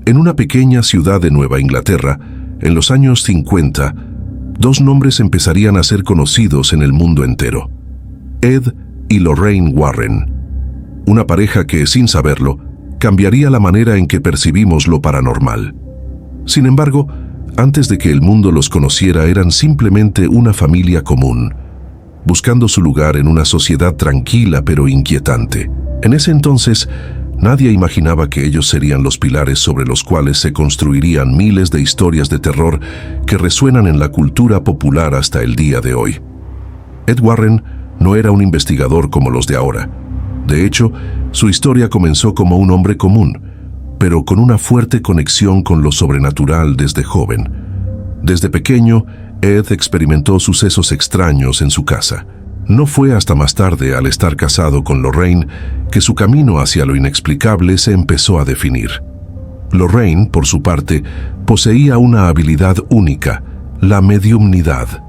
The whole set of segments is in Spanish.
En una pequeña ciudad de Nueva Inglaterra, en los años 50, dos nombres empezarían a ser conocidos en el mundo entero: Ed y Lorraine Warren. Una pareja que, sin saberlo, cambiaría la manera en que percibimos lo paranormal. Sin embargo, antes de que el mundo los conociera, eran simplemente una familia común, buscando su lugar en una sociedad tranquila pero inquietante. En ese entonces, nadie imaginaba que ellos serían los pilares sobre los cuales se construirían miles de historias de terror que resuenan en la cultura popular hasta el día de hoy. Ed Warren no era un investigador como los de ahora. De hecho, su historia comenzó como un hombre común, pero con una fuerte conexión con lo sobrenatural desde joven. Desde pequeño, Ed experimentó sucesos extraños en su casa. No fue hasta más tarde, al estar casado con Lorraine, que su camino hacia lo inexplicable se empezó a definir. Lorraine, por su parte, poseía una habilidad única: la mediumnidad.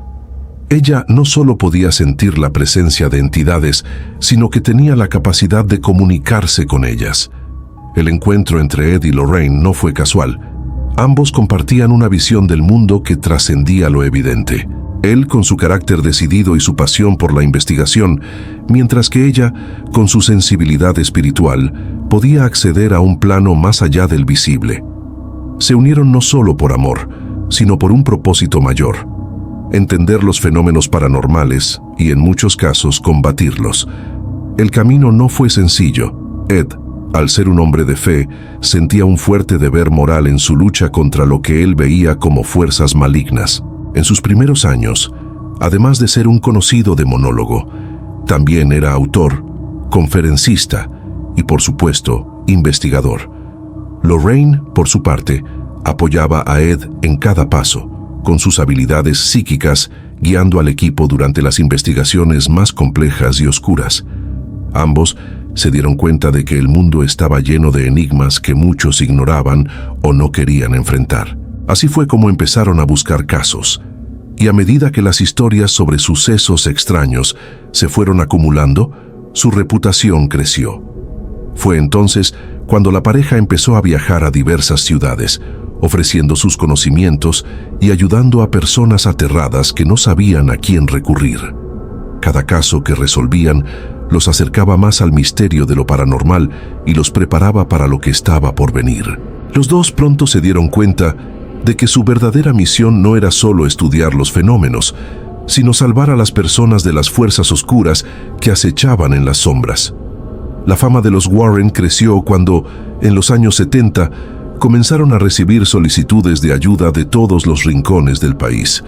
Ella no solo podía sentir la presencia de entidades, sino que tenía la capacidad de comunicarse con ellas. El encuentro entre Ed y Lorraine no fue casual. Ambos compartían una visión del mundo que trascendía lo evidente. Él con su carácter decidido y su pasión por la investigación, mientras que ella, con su sensibilidad espiritual, podía acceder a un plano más allá del visible. Se unieron no solo por amor, sino por un propósito mayor: entender los fenómenos paranormales y, en muchos casos, combatirlos. El camino no fue sencillo. Ed, al ser un hombre de fe, sentía un fuerte deber moral en su lucha contra lo que él veía como fuerzas malignas. En sus primeros años, además de ser un conocido demonólogo, también era autor, conferencista y, por supuesto, investigador. Lorraine, por su parte, apoyaba a Ed en cada paso, con sus habilidades psíquicas, guiando al equipo durante las investigaciones más complejas y oscuras. Ambos se dieron cuenta de que el mundo estaba lleno de enigmas que muchos ignoraban o no querían enfrentar. Así fue como empezaron a buscar casos, y a medida que las historias sobre sucesos extraños se fueron acumulando, su reputación creció. Fue entonces cuando la pareja empezó a viajar a diversas ciudades, ofreciendo sus conocimientos y ayudando a personas aterradas que no sabían a quién recurrir. Cada caso que resolvían los acercaba más al misterio de lo paranormal y los preparaba para lo que estaba por venir. Los dos pronto se dieron cuenta de que su verdadera misión no era solo estudiar los fenómenos, sino salvar a las personas de las fuerzas oscuras que acechaban en las sombras. La fama de los Warren creció cuando, en los años 70, comenzaron a recibir solicitudes de ayuda de todos los rincones del país.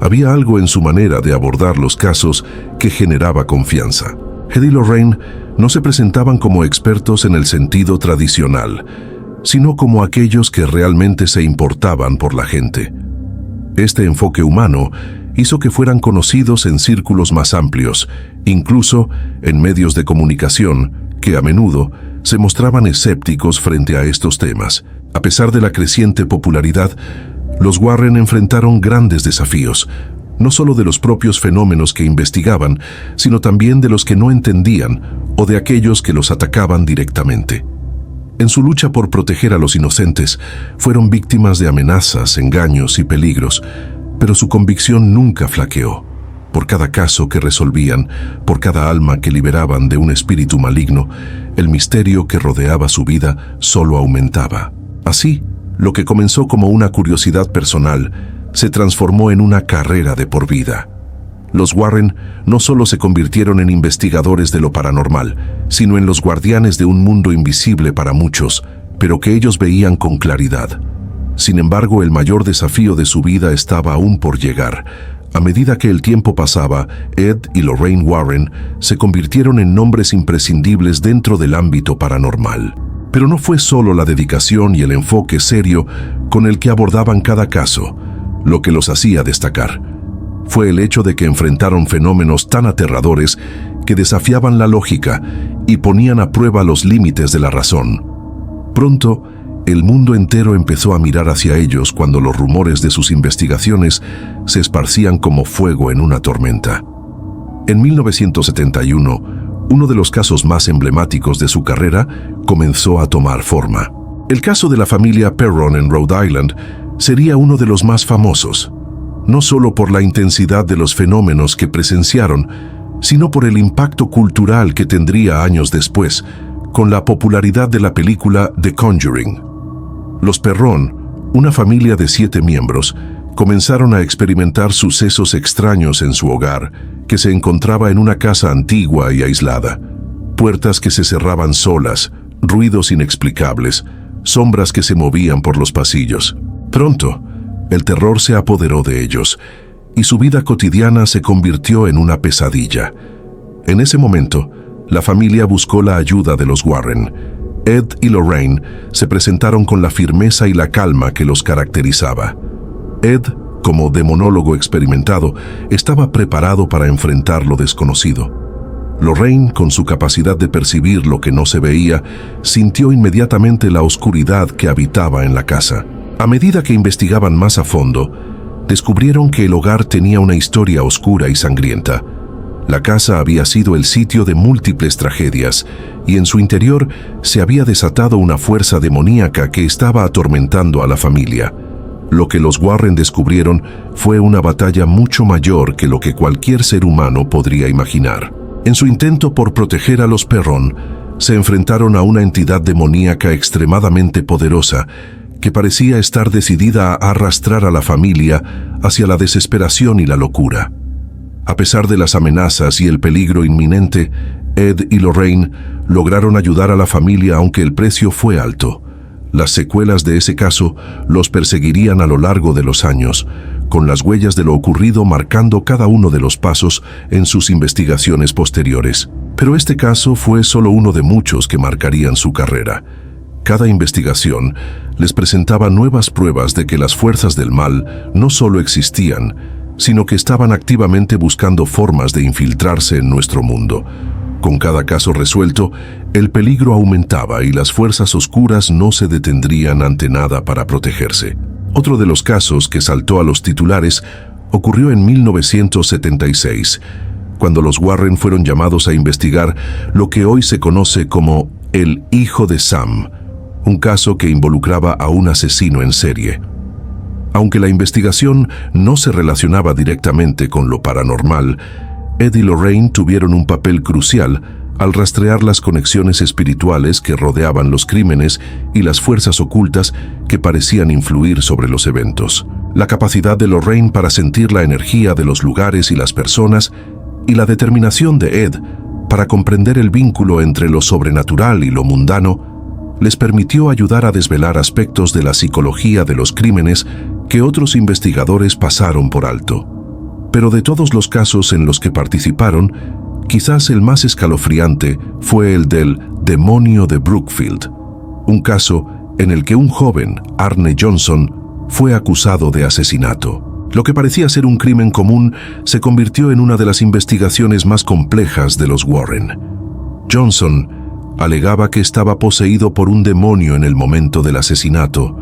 Había algo en su manera de abordar los casos que generaba confianza. Ed y Lorraine no se presentaban como expertos en el sentido tradicional, sino como aquellos que realmente se importaban por la gente. Este enfoque humano hizo que fueran conocidos en círculos más amplios, incluso en medios de comunicación, que a menudo se mostraban escépticos frente a estos temas. A pesar de la creciente popularidad, los Warren enfrentaron grandes desafíos, no solo de los propios fenómenos que investigaban, sino también de los que no entendían o de aquellos que los atacaban directamente. En su lucha por proteger a los inocentes, fueron víctimas de amenazas, engaños y peligros, pero su convicción nunca flaqueó. Por cada caso que resolvían, por cada alma que liberaban de un espíritu maligno, el misterio que rodeaba su vida solo aumentaba. Así, lo que comenzó como una curiosidad personal se transformó en una carrera de por vida. Los Warren no solo se convirtieron en investigadores de lo paranormal, sino en los guardianes de un mundo invisible para muchos, pero que ellos veían con claridad. Sin embargo, el mayor desafío de su vida estaba aún por llegar. A medida que el tiempo pasaba, Ed y Lorraine Warren se convirtieron en nombres imprescindibles dentro del ámbito paranormal. Pero no fue solo la dedicación y el enfoque serio con el que abordaban cada caso lo que los hacía destacar. Fue el hecho de que enfrentaron fenómenos tan aterradores que desafiaban la lógica y ponían a prueba los límites de la razón. Pronto, el mundo entero empezó a mirar hacia ellos cuando los rumores de sus investigaciones se esparcían como fuego en una tormenta. En 1971, uno de los casos más emblemáticos de su carrera comenzó a tomar forma. El caso de la familia Perron en Rhode Island sería uno de los más famosos, no solo por la intensidad de los fenómenos que presenciaron, sino por el impacto cultural que tendría años después, con la popularidad de la película The Conjuring. Los Perron, una familia de 7 miembros, comenzaron a experimentar sucesos extraños en su hogar, que se encontraba en una casa antigua y aislada. Puertas que se cerraban solas, ruidos inexplicables, sombras que se movían por los pasillos. Pronto, el terror se apoderó de ellos, y su vida cotidiana se convirtió en una pesadilla. En ese momento, la familia buscó la ayuda de los Warren. Ed y Lorraine se presentaron con la firmeza y la calma que los caracterizaba. Ed, como demonólogo experimentado, estaba preparado para enfrentar lo desconocido. Lorraine, con su capacidad de percibir lo que no se veía, sintió inmediatamente la oscuridad que habitaba en la casa. A medida que investigaban más a fondo, descubrieron que el hogar tenía una historia oscura y sangrienta. La casa había sido el sitio de múltiples tragedias, y en su interior se había desatado una fuerza demoníaca que estaba atormentando a la familia. Lo que los Warren descubrieron fue una batalla mucho mayor que lo que cualquier ser humano podría imaginar. En su intento por proteger a los Perron, se enfrentaron a una entidad demoníaca extremadamente poderosa que parecía estar decidida a arrastrar a la familia hacia la desesperación y la locura. A pesar de las amenazas y el peligro inminente, Ed y Lorraine lograron ayudar a la familia aunque el precio fue alto. Las secuelas de ese caso los perseguirían a lo largo de los años, con las huellas de lo ocurrido marcando cada uno de los pasos en sus investigaciones posteriores. Pero este caso fue solo uno de muchos que marcarían su carrera. Cada investigación les presentaba nuevas pruebas de que las fuerzas del mal no solo existían, sino que estaban activamente buscando formas de infiltrarse en nuestro mundo. Con cada caso resuelto, el peligro aumentaba y las fuerzas oscuras no se detendrían ante nada para protegerse. Otro de los casos que saltó a los titulares ocurrió en 1976, cuando los Warren fueron llamados a investigar lo que hoy se conoce como el Hijo de Sam, un caso que involucraba a un asesino en serie. Aunque la investigación no se relacionaba directamente con lo paranormal, Ed y Lorraine tuvieron un papel crucial al rastrear las conexiones espirituales que rodeaban los crímenes y las fuerzas ocultas que parecían influir sobre los eventos. La capacidad de Lorraine para sentir la energía de los lugares y las personas, y la determinación de Ed para comprender el vínculo entre lo sobrenatural y lo mundano, les permitió ayudar a desvelar aspectos de la psicología de los crímenes que otros investigadores pasaron por alto. Pero de todos los casos en los que participaron, quizás el más escalofriante fue el del demonio de Brookfield, un caso en el que un joven, Arne Johnson, fue acusado de asesinato. Lo que parecía ser un crimen común se convirtió en una de las investigaciones más complejas de los Warren. Johnson alegaba que estaba poseído por un demonio en el momento del asesinato,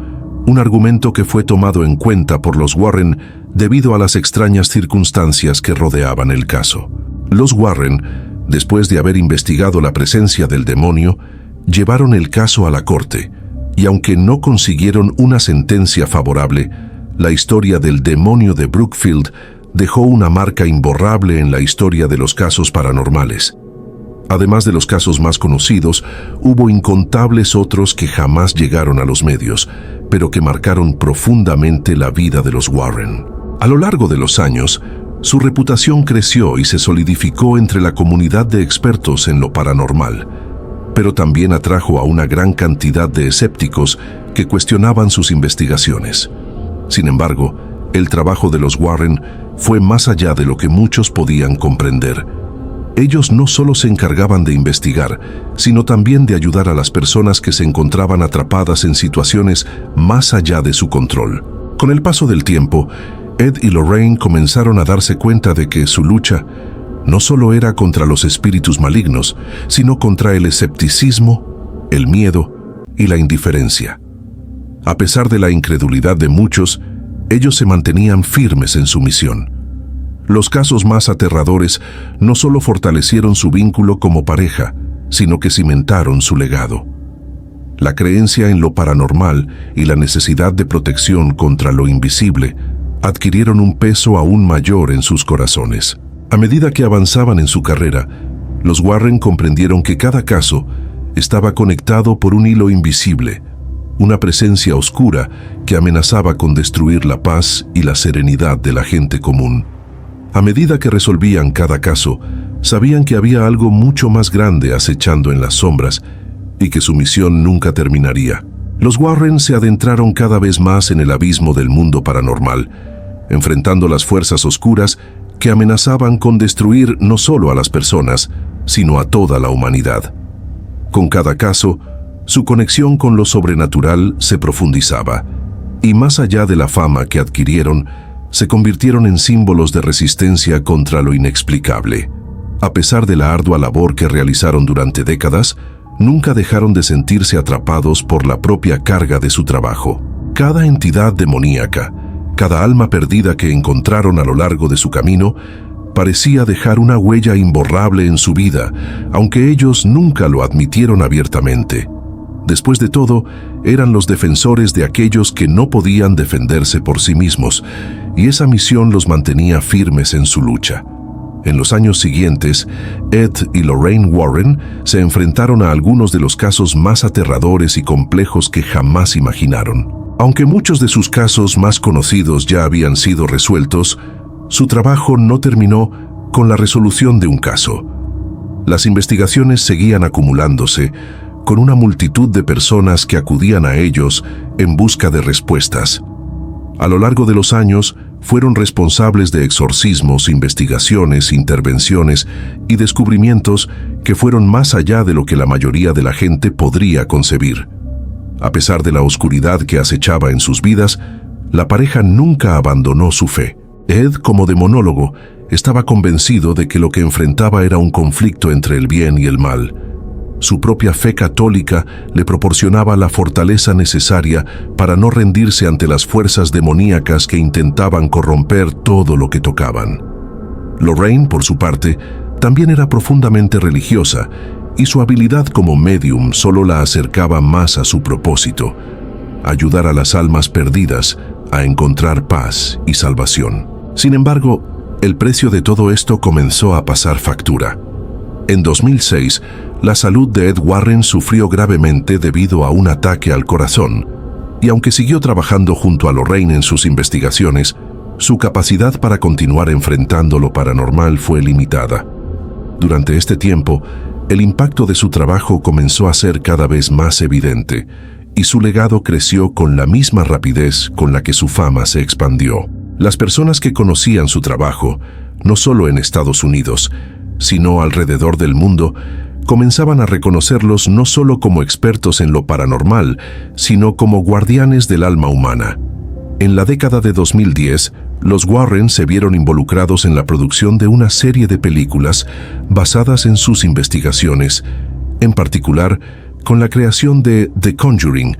un argumento que fue tomado en cuenta por los Warren debido a las extrañas circunstancias que rodeaban el caso. Los Warren, después de haber investigado la presencia del demonio, llevaron el caso a la corte, y aunque no consiguieron una sentencia favorable, la historia del demonio de Brookfield dejó una marca imborrable en la historia de los casos paranormales. Además de los casos más conocidos, hubo incontables otros que jamás llegaron a los medios, pero que marcaron profundamente la vida de los Warren. A lo largo de los años, su reputación creció y se solidificó entre la comunidad de expertos en lo paranormal, pero también atrajo a una gran cantidad de escépticos que cuestionaban sus investigaciones. Sin embargo, el trabajo de los Warren fue más allá de lo que muchos podían comprender. Ellos no solo se encargaban de investigar, sino también de ayudar a las personas que se encontraban atrapadas en situaciones más allá de su control. Con el paso del tiempo, Ed y Lorraine comenzaron a darse cuenta de que su lucha no solo era contra los espíritus malignos, sino contra el escepticismo, el miedo y la indiferencia. A pesar de la incredulidad de muchos, ellos se mantenían firmes en su misión. Los casos más aterradores no solo fortalecieron su vínculo como pareja, sino que cimentaron su legado. La creencia en lo paranormal y la necesidad de protección contra lo invisible adquirieron un peso aún mayor en sus corazones. A medida que avanzaban en su carrera, los Warren comprendieron que cada caso estaba conectado por un hilo invisible, una presencia oscura que amenazaba con destruir la paz y la serenidad de la gente común. A medida que resolvían cada caso, sabían que había algo mucho más grande acechando en las sombras y que su misión nunca terminaría. Los Warren se adentraron cada vez más en el abismo del mundo paranormal, enfrentando las fuerzas oscuras que amenazaban con destruir no solo a las personas, sino a toda la humanidad. Con cada caso, su conexión con lo sobrenatural se profundizaba, y más allá de la fama que adquirieron, se convirtieron en símbolos de resistencia contra lo inexplicable. A pesar de la ardua labor que realizaron durante décadas, nunca dejaron de sentirse atrapados por la propia carga de su trabajo. Cada entidad demoníaca, cada alma perdida que encontraron a lo largo de su camino, parecía dejar una huella imborrable en su vida, aunque ellos nunca lo admitieron abiertamente. Después de todo, eran los defensores de aquellos que no podían defenderse por sí mismos, y esa misión los mantenía firmes en su lucha. En los años siguientes, Ed y Lorraine Warren se enfrentaron a algunos de los casos más aterradores y complejos que jamás imaginaron. Aunque muchos de sus casos más conocidos ya habían sido resueltos, su trabajo no terminó con la resolución de un caso. Las investigaciones seguían acumulándose, con una multitud de personas que acudían a ellos en busca de respuestas. A lo largo de los años, fueron responsables de exorcismos, investigaciones, intervenciones y descubrimientos que fueron más allá de lo que la mayoría de la gente podría concebir. A pesar de la oscuridad que acechaba en sus vidas, la pareja nunca abandonó su fe. Ed, como demonólogo, estaba convencido de que lo que enfrentaba era un conflicto entre el bien y el mal. Su propia fe católica le proporcionaba la fortaleza necesaria para no rendirse ante las fuerzas demoníacas que intentaban corromper todo lo que tocaban. Lorraine, por su parte, también era profundamente religiosa, y su habilidad como medium solo la acercaba más a su propósito: ayudar a las almas perdidas a encontrar paz y salvación. Sin embargo, el precio de todo esto comenzó a pasar factura. En 2006, la salud de Ed Warren sufrió gravemente debido a un ataque al corazón, y aunque siguió trabajando junto a Lorraine en sus investigaciones, su capacidad para continuar enfrentando lo paranormal fue limitada. Durante este tiempo, el impacto de su trabajo comenzó a ser cada vez más evidente, y su legado creció con la misma rapidez con la que su fama se expandió. Las personas que conocían su trabajo, no solo en Estados Unidos, sino alrededor del mundo, comenzaban a reconocerlos no solo como expertos en lo paranormal, sino como guardianes del alma humana. En la década de 2010, los Warren se vieron involucrados en la producción de una serie de películas basadas en sus investigaciones, en particular con la creación de The Conjuring,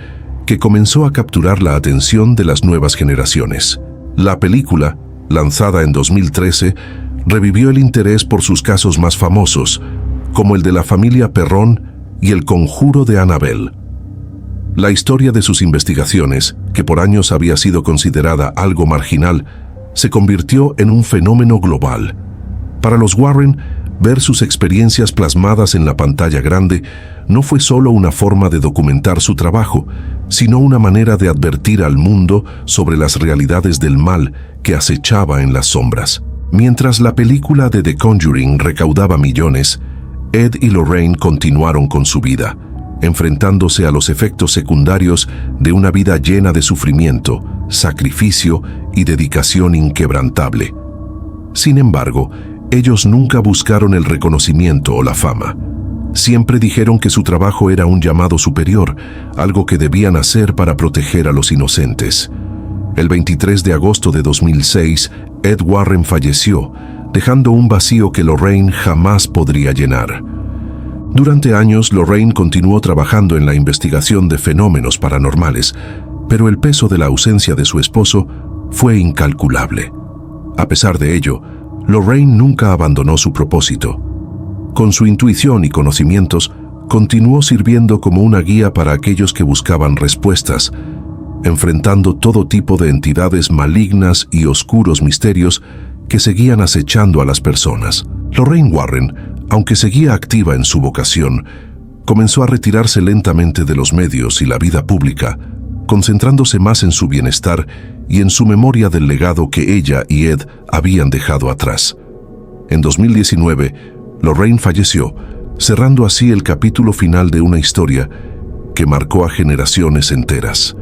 que comenzó a capturar la atención de las nuevas generaciones. La película, lanzada en 2013, revivió el interés por sus casos más famosos, como el de la familia Perrón y el conjuro de Annabelle. La historia de sus investigaciones, que por años había sido considerada algo marginal, se convirtió en un fenómeno global. Para los Warren, ver sus experiencias plasmadas en la pantalla grande no fue solo una forma de documentar su trabajo, sino una manera de advertir al mundo sobre las realidades del mal que acechaba en las sombras. Mientras la película de The Conjuring recaudaba millones, Ed y Lorraine continuaron con su vida, enfrentándose a los efectos secundarios de una vida llena de sufrimiento, sacrificio y dedicación inquebrantable. Sin embargo, ellos nunca buscaron el reconocimiento o la fama. Siempre dijeron que su trabajo era un llamado superior, algo que debían hacer para proteger a los inocentes. El 23 de agosto de 2006, Ed Warren falleció, dejando un vacío que Lorraine jamás podría llenar. Durante años, Lorraine continuó trabajando en la investigación de fenómenos paranormales, pero el peso de la ausencia de su esposo fue incalculable. A pesar de ello, Lorraine nunca abandonó su propósito. Con su intuición y conocimientos, continuó sirviendo como una guía para aquellos que buscaban respuestas, enfrentando todo tipo de entidades malignas y oscuros misterios que seguían acechando a las personas. Lorraine Warren, aunque seguía activa en su vocación, comenzó a retirarse lentamente de los medios y la vida pública, concentrándose más en su bienestar y en su memoria del legado que ella y Ed habían dejado atrás. En 2019, Lorraine falleció, cerrando así el capítulo final de una historia que marcó a generaciones enteras.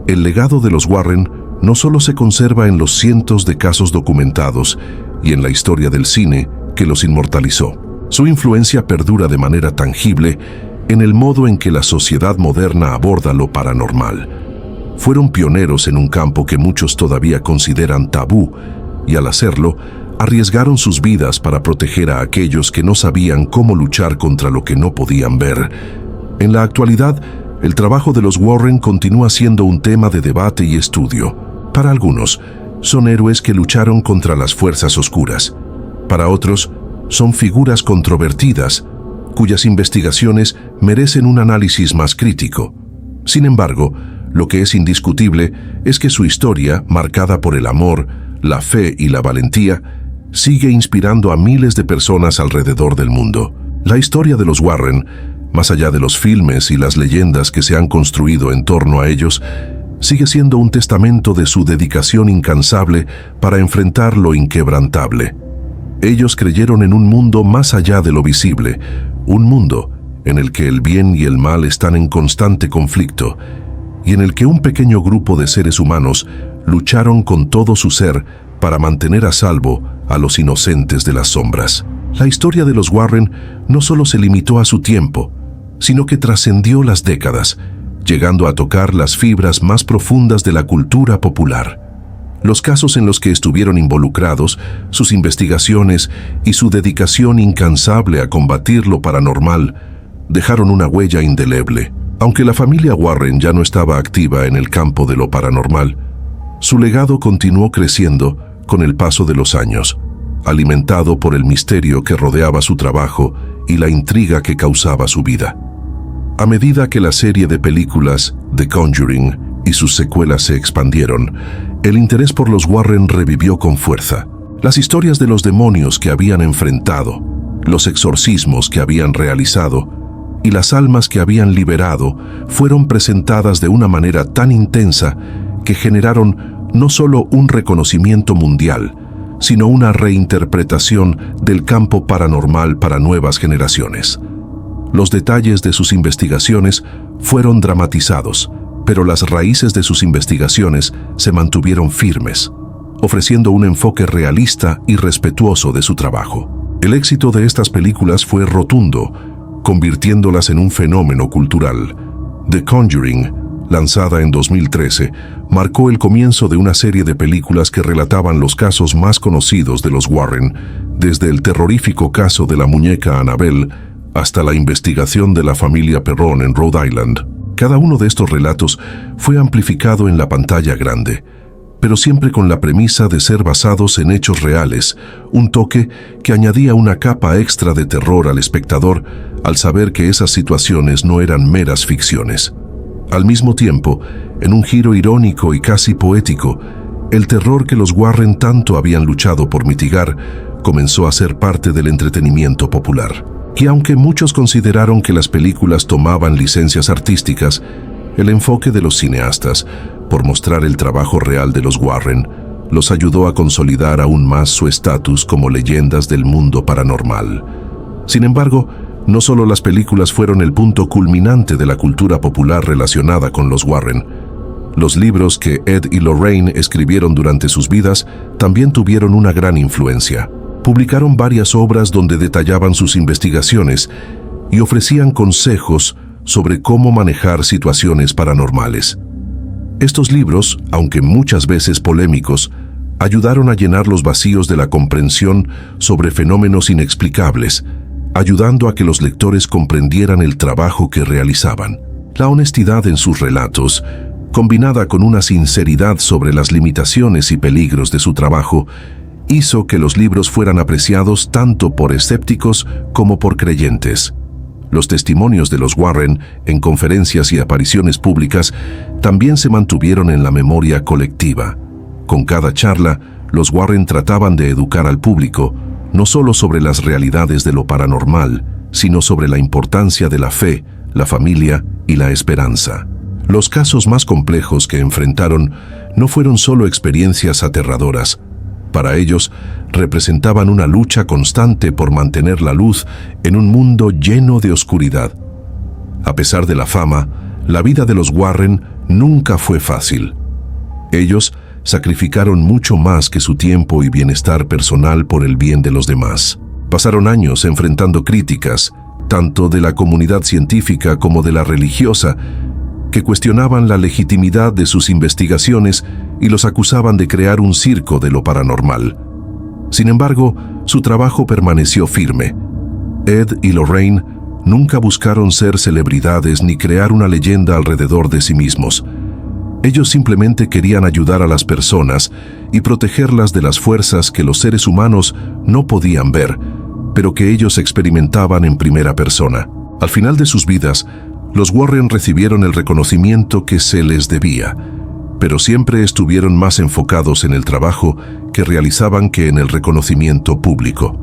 El legado de los Warren no solo se conserva en los cientos de casos documentados y en la historia del cine que los inmortalizó. Su influencia perdura de manera tangible en el modo en que la sociedad moderna aborda lo paranormal. Fueron pioneros en un campo que muchos todavía consideran tabú, y al hacerlo, arriesgaron sus vidas para proteger a aquellos que no sabían cómo luchar contra lo que no podían ver. En la actualidad, el trabajo de los Warren continúa siendo un tema de debate y estudio. Para algunos, son héroes que lucharon contra las fuerzas oscuras. Para otros, son figuras controvertidas, cuyas investigaciones merecen un análisis más crítico. Sin embargo, lo que es indiscutible es que su historia, marcada por el amor, la fe y la valentía, sigue inspirando a miles de personas alrededor del mundo. La historia de los Warren, más allá de los filmes y las leyendas que se han construido en torno a ellos, sigue siendo un testamento de su dedicación incansable para enfrentar lo inquebrantable. Ellos creyeron en un mundo más allá de lo visible, un mundo en el que el bien y el mal están en constante conflicto, y en el que un pequeño grupo de seres humanos lucharon con todo su ser para mantener a salvo a los inocentes de las sombras. La historia de los Warren no solo se limitó a su tiempo, sino que trascendió las décadas, llegando a tocar las fibras más profundas de la cultura popular. Los casos en los que estuvieron involucrados, sus investigaciones y su dedicación incansable a combatir lo paranormal dejaron una huella indeleble. Aunque la familia Warren ya no estaba activa en el campo de lo paranormal, su legado continuó creciendo con el paso de los años, alimentado por el misterio que rodeaba su trabajo y la intriga que causaba su vida. A medida que la serie de películas The Conjuring y sus secuelas se expandieron, el interés por los Warren revivió con fuerza. Las historias de los demonios que habían enfrentado, los exorcismos que habían realizado y las almas que habían liberado fueron presentadas de una manera tan intensa que generaron no solo un reconocimiento mundial, sino una reinterpretación del campo paranormal para nuevas generaciones. Los detalles de sus investigaciones fueron dramatizados, pero las raíces de sus investigaciones se mantuvieron firmes, ofreciendo un enfoque realista y respetuoso de su trabajo. El éxito de estas películas fue rotundo, convirtiéndolas en un fenómeno cultural. The Conjuring, lanzada en 2013, marcó el comienzo de una serie de películas que relataban los casos más conocidos de los Warren, desde el terrorífico caso de la muñeca Annabelle hasta la investigación de la familia Perron en Rhode Island. Cada uno de estos relatos fue amplificado en la pantalla grande, pero siempre con la premisa de ser basados en hechos reales, un toque que añadía una capa extra de terror al espectador al saber que esas situaciones no eran meras ficciones. Al mismo tiempo, en un giro irónico y casi poético, el terror que los Warren tanto habían luchado por mitigar comenzó a ser parte del entretenimiento popular. Y aunque muchos consideraron que las películas tomaban licencias artísticas, el enfoque de los cineastas, por mostrar el trabajo real de los Warren, los ayudó a consolidar aún más su estatus como leyendas del mundo paranormal. Sin embargo, no solo las películas fueron el punto culminante de la cultura popular relacionada con los Warren. Los libros que Ed y Lorraine escribieron durante sus vidas también tuvieron una gran influencia. Publicaron varias obras donde detallaban sus investigaciones y ofrecían consejos sobre cómo manejar situaciones paranormales. Estos libros, aunque muchas veces polémicos, ayudaron a llenar los vacíos de la comprensión sobre fenómenos inexplicables, ayudando a que los lectores comprendieran el trabajo que realizaban. La honestidad en sus relatos, combinada con una sinceridad sobre las limitaciones y peligros de su trabajo, hizo que los libros fueran apreciados tanto por escépticos como por creyentes. Los testimonios de los Warren en conferencias y apariciones públicas también se mantuvieron en la memoria colectiva. Con cada charla, los Warren trataban de educar al público, no solo sobre las realidades de lo paranormal, sino sobre la importancia de la fe, la familia y la esperanza. Los casos más complejos que enfrentaron no fueron solo experiencias aterradoras. Para ellos, representaban una lucha constante por mantener la luz en un mundo lleno de oscuridad. A pesar de la fama, la vida de los Warren nunca fue fácil. Ellos sacrificaron mucho más que su tiempo y bienestar personal por el bien de los demás. Pasaron años enfrentando críticas, tanto de la comunidad científica como de la religiosa, que cuestionaban la legitimidad de sus investigaciones y los acusaban de crear un circo de lo paranormal. Sin embargo, su trabajo permaneció firme. Ed y Lorraine nunca buscaron ser celebridades ni crear una leyenda alrededor de sí mismos. Ellos simplemente querían ayudar a las personas y protegerlas de las fuerzas que los seres humanos no podían ver, pero que ellos experimentaban en primera persona. Al final de sus vidas, los Warren recibieron el reconocimiento que se les debía, pero siempre estuvieron más enfocados en el trabajo que realizaban que en el reconocimiento público.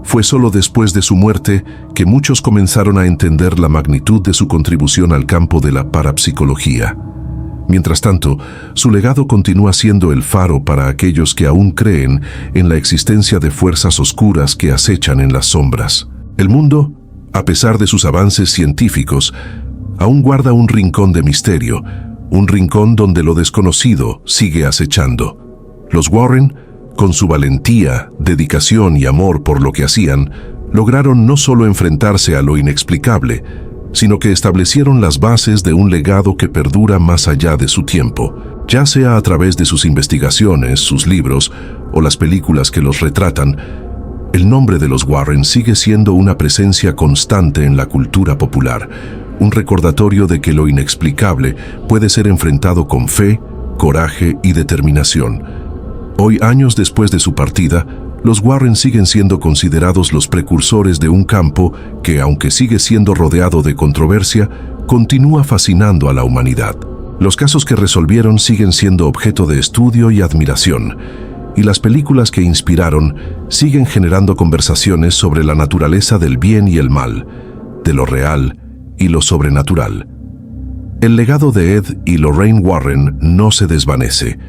Fue solo después de su muerte que muchos comenzaron a entender la magnitud de su contribución al campo de la parapsicología. Mientras tanto, su legado continúa siendo el faro para aquellos que aún creen en la existencia de fuerzas oscuras que acechan en las sombras. El mundo, a pesar de sus avances científicos, aún guarda un rincón de misterio, un rincón donde lo desconocido sigue acechando. Los Warren, con su valentía, dedicación y amor por lo que hacían, lograron no solo enfrentarse a lo inexplicable, sino que establecieron las bases de un legado que perdura más allá de su tiempo, ya sea a través de sus investigaciones, sus libros o las películas que los retratan. El nombre de los Warren sigue siendo una presencia constante en la cultura popular, un recordatorio de que lo inexplicable puede ser enfrentado con fe, coraje y determinación. Hoy, años después de su partida, los Warren siguen siendo considerados los precursores de un campo que, aunque sigue siendo rodeado de controversia, continúa fascinando a la humanidad. Los casos que resolvieron siguen siendo objeto de estudio y admiración, y las películas que inspiraron siguen generando conversaciones sobre la naturaleza del bien y el mal, de lo real y lo sobrenatural. El legado de Ed y Lorraine Warren no se desvanece.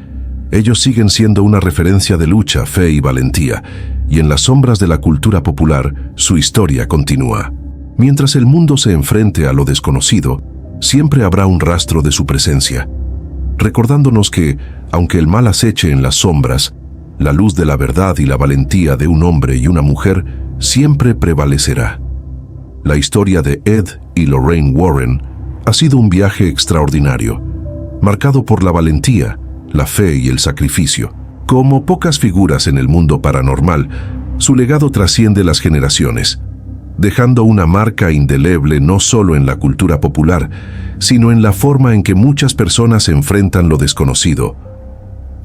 Ellos siguen siendo una referencia de lucha, fe y valentía, y en las sombras de la cultura popular, su historia continúa. Mientras el mundo se enfrente a lo desconocido, siempre habrá un rastro de su presencia, recordándonos que, aunque el mal aceche en las sombras, la luz de la verdad y la valentía de un hombre y una mujer siempre prevalecerá. La historia de Ed y Lorraine Warren ha sido un viaje extraordinario, marcado por la valentía, la fe y el sacrificio. Como pocas figuras en el mundo paranormal, su legado trasciende las generaciones, dejando una marca indeleble no solo en la cultura popular, sino en la forma en que muchas personas enfrentan lo desconocido.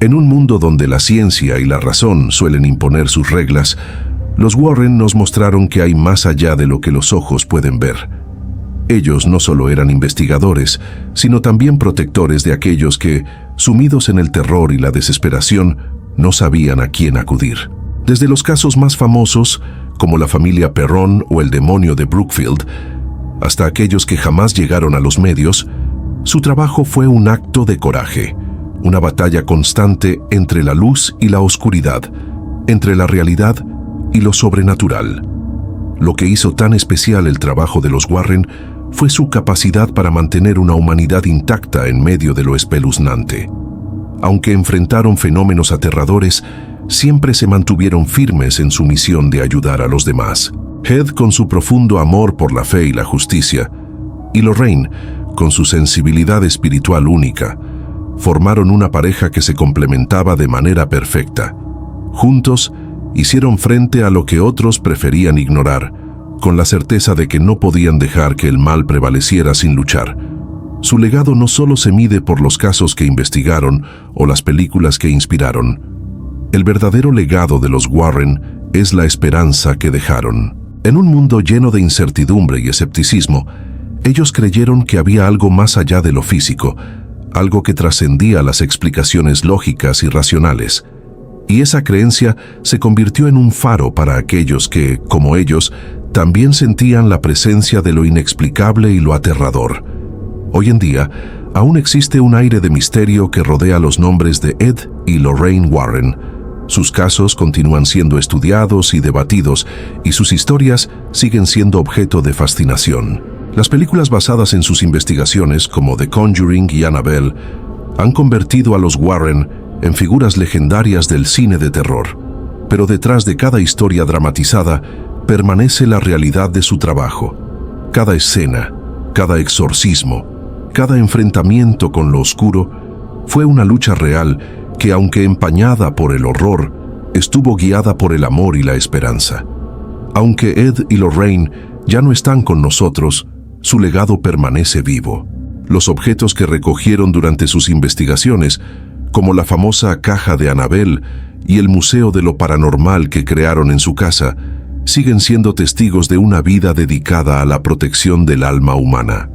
En un mundo donde la ciencia y la razón suelen imponer sus reglas, los Warren nos mostraron que hay más allá de lo que los ojos pueden ver. Ellos no solo eran investigadores, sino también protectores de aquellos que, sumidos en el terror y la desesperación, no sabían a quién acudir. Desde los casos más famosos, como la familia Perron o el demonio de Brookfield, hasta aquellos que jamás llegaron a los medios, su trabajo fue un acto de coraje, una batalla constante entre la luz y la oscuridad, entre la realidad y lo sobrenatural. Lo que hizo tan especial el trabajo de los Warren fue su capacidad para mantener una humanidad intacta en medio de lo espeluznante. Aunque enfrentaron fenómenos aterradores, siempre se mantuvieron firmes en su misión de ayudar a los demás. Ed con su profundo amor por la fe y la justicia, y Lorraine con su sensibilidad espiritual única, formaron una pareja que se complementaba de manera perfecta. Juntos, hicieron frente a lo que otros preferían ignorar, con la certeza de que no podían dejar que el mal prevaleciera sin luchar. Su legado no solo se mide por los casos que investigaron o las películas que inspiraron. El verdadero legado de los Warren es la esperanza que dejaron. En un mundo lleno de incertidumbre y escepticismo, ellos creyeron que había algo más allá de lo físico, algo que trascendía las explicaciones lógicas y racionales. Y esa creencia se convirtió en un faro para aquellos que, como ellos, también sentían la presencia de lo inexplicable y lo aterrador. Hoy en día, aún existe un aire de misterio que rodea los nombres de Ed y Lorraine Warren. Sus casos continúan siendo estudiados y debatidos, y sus historias siguen siendo objeto de fascinación. Las películas basadas en sus investigaciones, como The Conjuring y Annabelle, han convertido a los Warren en figuras legendarias del cine de terror. Pero detrás de cada historia dramatizada permanece la realidad de su trabajo. Cada escena, cada exorcismo, cada enfrentamiento con lo oscuro fue una lucha real que, aunque empañada por el horror, estuvo guiada por el amor y la esperanza. Aunque Ed y Lorraine ya no están con nosotros, su legado permanece vivo. Los objetos que recogieron durante sus investigaciones, como la famosa caja de Annabelle y el Museo de lo Paranormal que crearon en su casa, siguen siendo testigos de una vida dedicada a la protección del alma humana.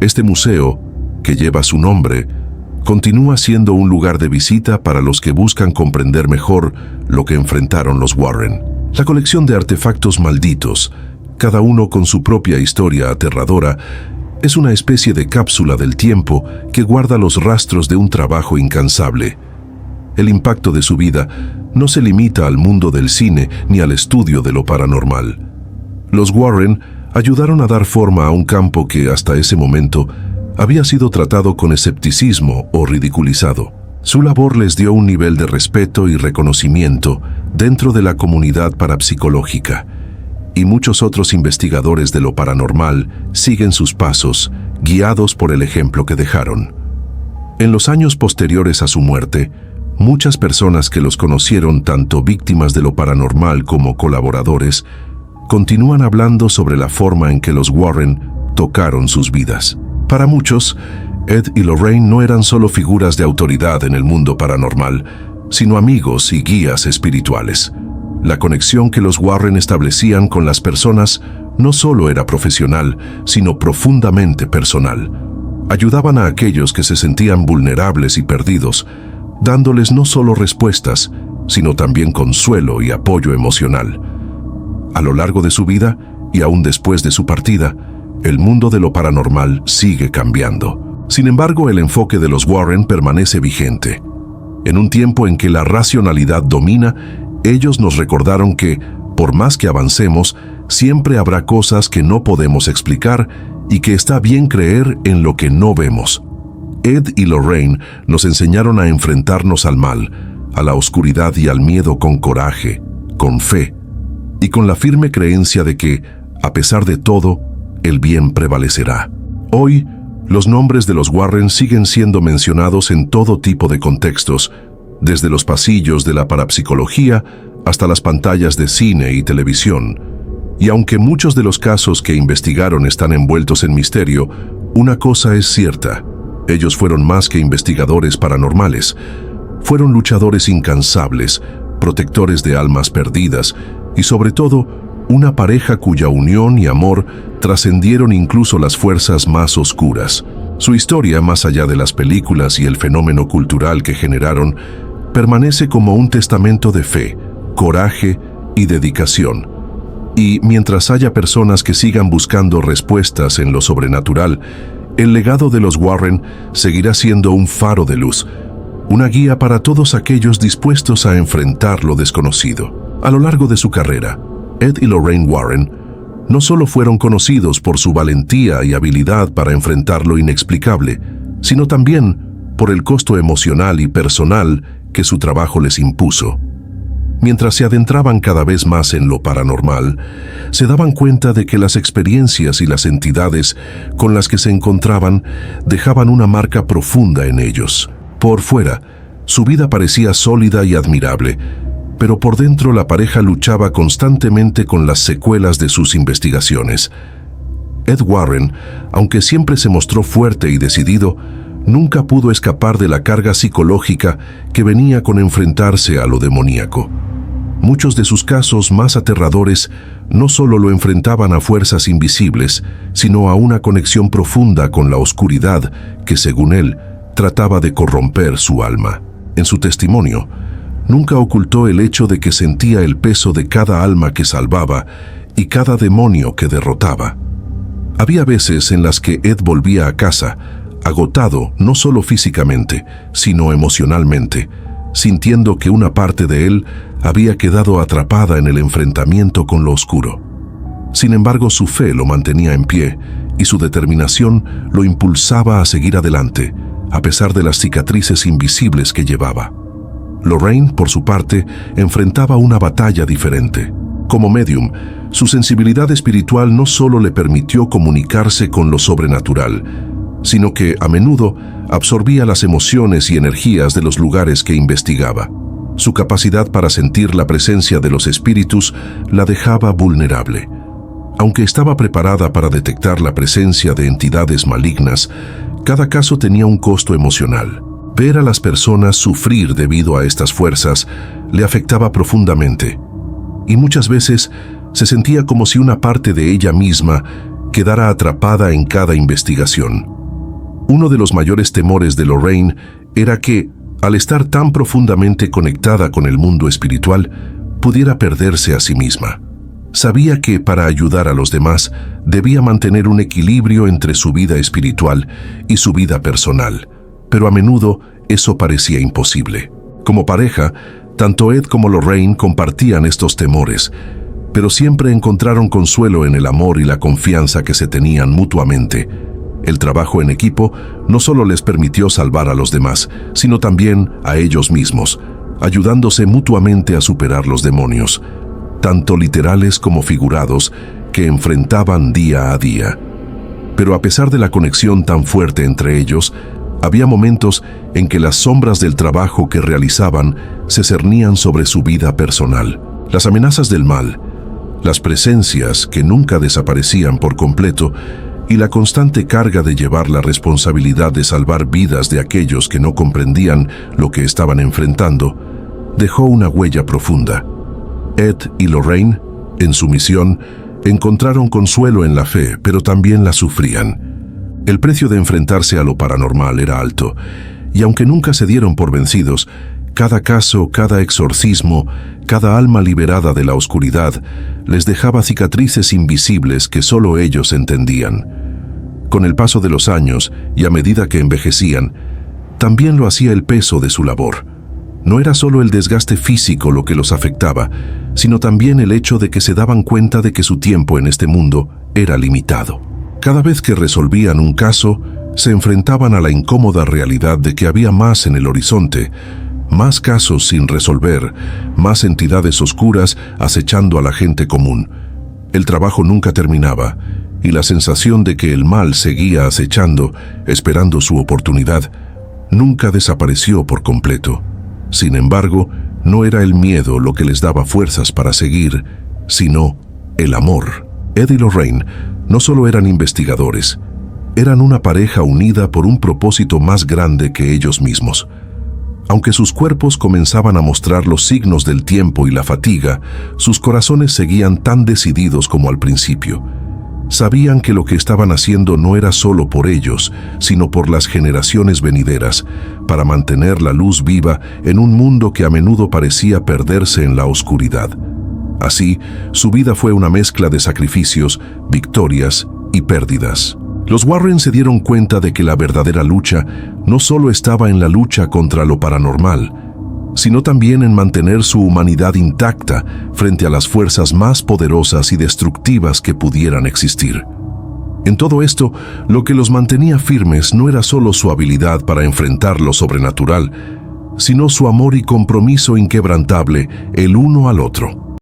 Este museo, que lleva su nombre, continúa siendo un lugar de visita para los que buscan comprender mejor lo que enfrentaron los Warren. La colección de artefactos malditos, cada uno con su propia historia aterradora, es una especie de cápsula del tiempo que guarda los rastros de un trabajo incansable. El impacto de su vida no se limita al mundo del cine ni al estudio de lo paranormal. Los Warren ayudaron a dar forma a un campo que, hasta ese momento, había sido tratado con escepticismo o ridiculizado. Su labor les dio un nivel de respeto y reconocimiento dentro de la comunidad parapsicológica, y muchos otros investigadores de lo paranormal siguen sus pasos, guiados por el ejemplo que dejaron. En los años posteriores a su muerte, muchas personas que los conocieron, tanto víctimas de lo paranormal como colaboradores, continúan hablando sobre la forma en que los Warren tocaron sus vidas. Para muchos, Ed y Lorraine no eran solo figuras de autoridad en el mundo paranormal, sino amigos y guías espirituales. La conexión que los Warren establecían con las personas no solo era profesional, sino profundamente personal. Ayudaban a aquellos que se sentían vulnerables y perdidos, dándoles no solo respuestas, sino también consuelo y apoyo emocional. A lo largo de su vida, y aún después de su partida, el mundo de lo paranormal sigue cambiando. Sin embargo, el enfoque de los Warren permanece vigente. En un tiempo en que la racionalidad domina, ellos nos recordaron que, por más que avancemos, siempre habrá cosas que no podemos explicar y que está bien creer en lo que no vemos. Ed y Lorraine nos enseñaron a enfrentarnos al mal, a la oscuridad y al miedo con coraje, con fe y con la firme creencia de que, a pesar de todo, el bien prevalecerá. Hoy, los nombres de los Warren siguen siendo mencionados en todo tipo de contextos, desde los pasillos de la parapsicología hasta las pantallas de cine y televisión. Y aunque muchos de los casos que investigaron están envueltos en misterio, una cosa es cierta: ellos fueron más que investigadores paranormales. Fueron luchadores incansables, protectores de almas perdidas y, sobre todo, una pareja cuya unión y amor trascendieron incluso las fuerzas más oscuras. Su historia, más allá de las películas y el fenómeno cultural que generaron, permanece como un testamento de fe, coraje y dedicación. Y mientras haya personas que sigan buscando respuestas en lo sobrenatural, el legado de los Warren seguirá siendo un faro de luz, una guía para todos aquellos dispuestos a enfrentar lo desconocido. A lo largo de su carrera, Ed y Lorraine Warren no solo fueron conocidos por su valentía y habilidad para enfrentar lo inexplicable, sino también por el costo emocional y personal que su trabajo les impuso. Mientras se adentraban cada vez más en lo paranormal, se daban cuenta de que las experiencias y las entidades con las que se encontraban dejaban una marca profunda en ellos. Por fuera, su vida parecía sólida y admirable, pero por dentro la pareja luchaba constantemente con las secuelas de sus investigaciones. Ed Warren, aunque siempre se mostró fuerte y decidido, nunca pudo escapar de la carga psicológica que venía con enfrentarse a lo demoníaco. Muchos de sus casos más aterradores no solo lo enfrentaban a fuerzas invisibles, sino a una conexión profunda con la oscuridad que, según él, trataba de corromper su alma. En su testimonio, nunca ocultó el hecho de que sentía el peso de cada alma que salvaba y cada demonio que derrotaba. Había veces en las que Ed volvía a casa, agotado no solo físicamente, sino emocionalmente, sintiendo que una parte de él había quedado atrapada en el enfrentamiento con lo oscuro. Sin embargo, su fe lo mantenía en pie y su determinación lo impulsaba a seguir adelante, a pesar de las cicatrices invisibles que llevaba. Lorraine, por su parte, enfrentaba una batalla diferente. Como medium, su sensibilidad espiritual no solo le permitió comunicarse con lo sobrenatural, sino que, a menudo, absorbía las emociones y energías de los lugares que investigaba. Su capacidad para sentir la presencia de los espíritus la dejaba vulnerable. Aunque estaba preparada para detectar la presencia de entidades malignas, cada caso tenía un costo emocional. Ver a las personas sufrir debido a estas fuerzas le afectaba profundamente, y muchas veces se sentía como si una parte de ella misma quedara atrapada en cada investigación. Uno de los mayores temores de Lorraine era que, al estar tan profundamente conectada con el mundo espiritual, pudiera perderse a sí misma. Sabía que para ayudar a los demás debía mantener un equilibrio entre su vida espiritual y su vida personal, pero a menudo eso parecía imposible. Como pareja, tanto Ed como Lorraine compartían estos temores, pero siempre encontraron consuelo en el amor y la confianza que se tenían mutuamente. El trabajo en equipo no solo les permitió salvar a los demás, sino también a ellos mismos, ayudándose mutuamente a superar los demonios, tanto literales como figurados, que enfrentaban día a día. Pero a pesar de la conexión tan fuerte entre ellos, había momentos en que las sombras del trabajo que realizaban se cernían sobre su vida personal. Las amenazas del mal, las presencias que nunca desaparecían por completo, y la constante carga de llevar la responsabilidad de salvar vidas de aquellos que no comprendían lo que estaban enfrentando, dejó una huella profunda. Ed y Lorraine, en su misión, encontraron consuelo en la fe, pero también la sufrían. El precio de enfrentarse a lo paranormal era alto, y aunque nunca se dieron por vencidos, cada caso, cada exorcismo, cada alma liberada de la oscuridad, les dejaba cicatrices invisibles que solo ellos entendían. Con el paso de los años, y a medida que envejecían, también lo hacía el peso de su labor. No era solo el desgaste físico lo que los afectaba, sino también el hecho de que se daban cuenta de que su tiempo en este mundo era limitado. Cada vez que resolvían un caso, se enfrentaban a la incómoda realidad de que había más en el horizonte, más casos sin resolver, más entidades oscuras acechando a la gente común. El trabajo nunca terminaba, y la sensación de que el mal seguía acechando, esperando su oportunidad, nunca desapareció por completo. Sin embargo, no era el miedo lo que les daba fuerzas para seguir, sino el amor. Ed y Lorraine no solo eran investigadores, eran una pareja unida por un propósito más grande que ellos mismos. Aunque sus cuerpos comenzaban a mostrar los signos del tiempo y la fatiga, sus corazones seguían tan decididos como al principio. Sabían que lo que estaban haciendo no era solo por ellos, sino por las generaciones venideras, para mantener la luz viva en un mundo que a menudo parecía perderse en la oscuridad. Así, su vida fue una mezcla de sacrificios, victorias y pérdidas. Los Warren se dieron cuenta de que la verdadera lucha no solo estaba en la lucha contra lo paranormal, sino también en mantener su humanidad intacta frente a las fuerzas más poderosas y destructivas que pudieran existir. En todo esto, lo que los mantenía firmes no era solo su habilidad para enfrentar lo sobrenatural, sino su amor y compromiso inquebrantable el uno al otro.